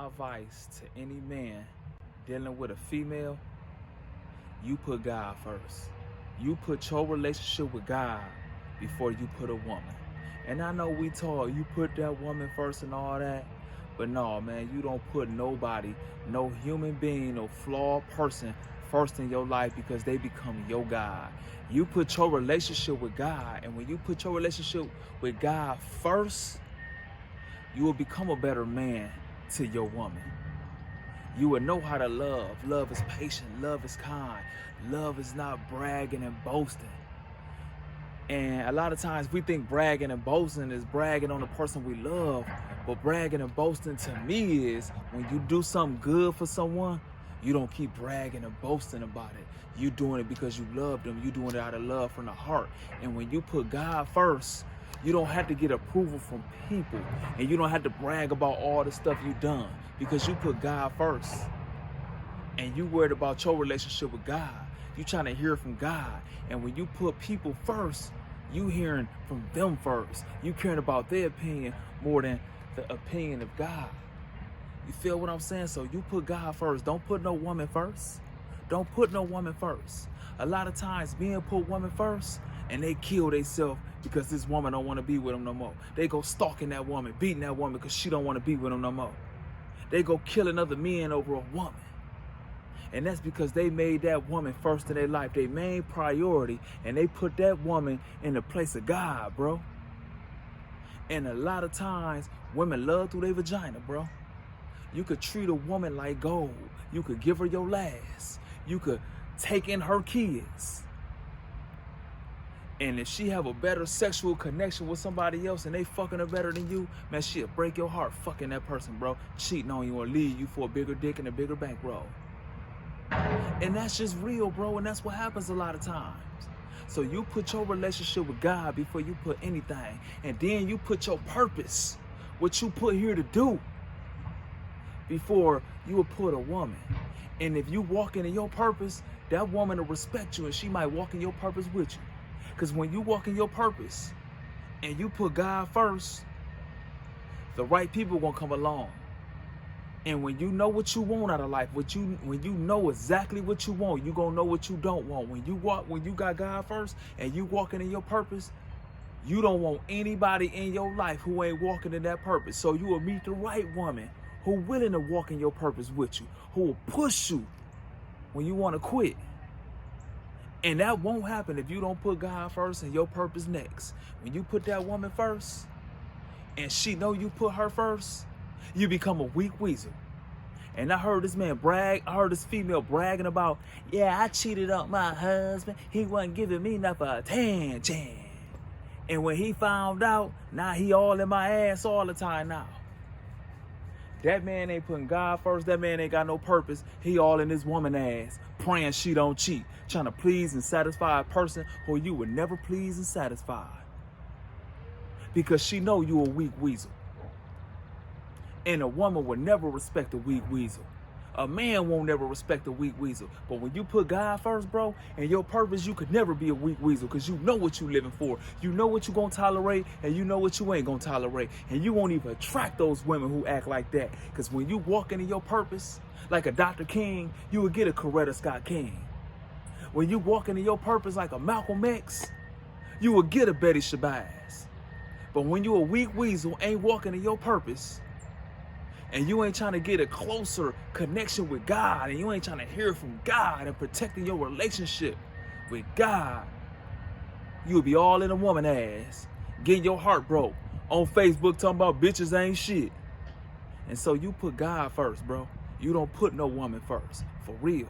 my advice to any man dealing with a female, you put God first. You put your relationship with God before you put a woman. And I know we taught you put that woman first and all that, but no, man, you don't put nobody, no human being, no flawed person first in your life because they become your God. You put your relationship with God, and when you put your relationship with God first, you will become a better man to your woman. You will know how to love. Love is patient. Love is kind. Love is not bragging and boasting. And a lot of times we think bragging and boasting is bragging on the person we love. But bragging and boasting to me is when you do something good for someone, you don't keep bragging and boasting about it. You doing it because you love them. You doing it out of love from the heart. And when you put God first, you don't have to get approval from people, and you don't have to brag about all the stuff you done because you put God first. And you worried about your relationship with God. You trying to hear from God. And when you put people first, you hearing from them first. You caring about their opinion more than the opinion of God. You feel what I'm saying? So you put God first. Don't put no woman first. Don't put no woman first. A lot of times men put woman first and they kill themselves because this woman don't want to be with them no more. They go stalking that woman, beating that woman because she don't want to be with them no more. They go killing other men over a woman. And that's because they made that woman first in their life, their main priority, and they put that woman in the place of God, bro. And a lot of times, women love through their vagina, bro. You could treat a woman like gold. You could give her your last. You could take in her kids. And if she have a better sexual connection with somebody else and they fucking her better than you, man, she'll break your heart fucking that person, bro. Cheating on you or leave you for a bigger dick and a bigger bankroll. And that's just real, bro, and that's what happens a lot of times. So you put your relationship with God before you put anything. And then you put your purpose, what you put here to do, before you will put a woman. And if you walk into your purpose, that woman will respect you and she might walk in your purpose with you. Because when you walk in your purpose and you put God first, the right people gonna come along. And when you know what you want out of life, when you know exactly what you want, you gonna know what you don't want. When you got God first and you walking in your purpose, you don't want anybody in your life who ain't walking in that purpose. So you will meet the right woman who willing to walk in your purpose with you, who will push you when you want to quit. And that won't happen if you don't put God first and your purpose next. When you put that woman first and she know you put her first, you become a weak weasel. And I heard this female bragging about, yeah, I cheated on my husband. He wasn't giving me enough attention. And when he found out, now he all in my ass all the time now. That man ain't putting God first. That man ain't got no purpose. He all in this woman ass, praying she don't cheat, trying to please and satisfy a person who you would never please and satisfy. Because she know you a weak weasel. And a woman will never respect a weak weasel. A man won't never respect a weak weasel. But when you put God first, bro, and your purpose, you could never be a weak weasel because you know what you living for. You know what you gonna tolerate and you know what you ain't gonna tolerate. And you won't even attract those women who act like that. Because when you walk into your purpose, like a Dr. King, you will get a Coretta Scott King. When you walk into your purpose like a Malcolm X, you will get a Betty Shabazz. But when you a weak weasel, ain't walking in your purpose, and you ain't trying to get a closer connection with God, and you ain't trying to hear from God and protecting your relationship with God, you'll be all in a woman ass, getting your heart broke on Facebook talking about bitches ain't shit. And so you put God first, bro. You don't put no woman first, for real.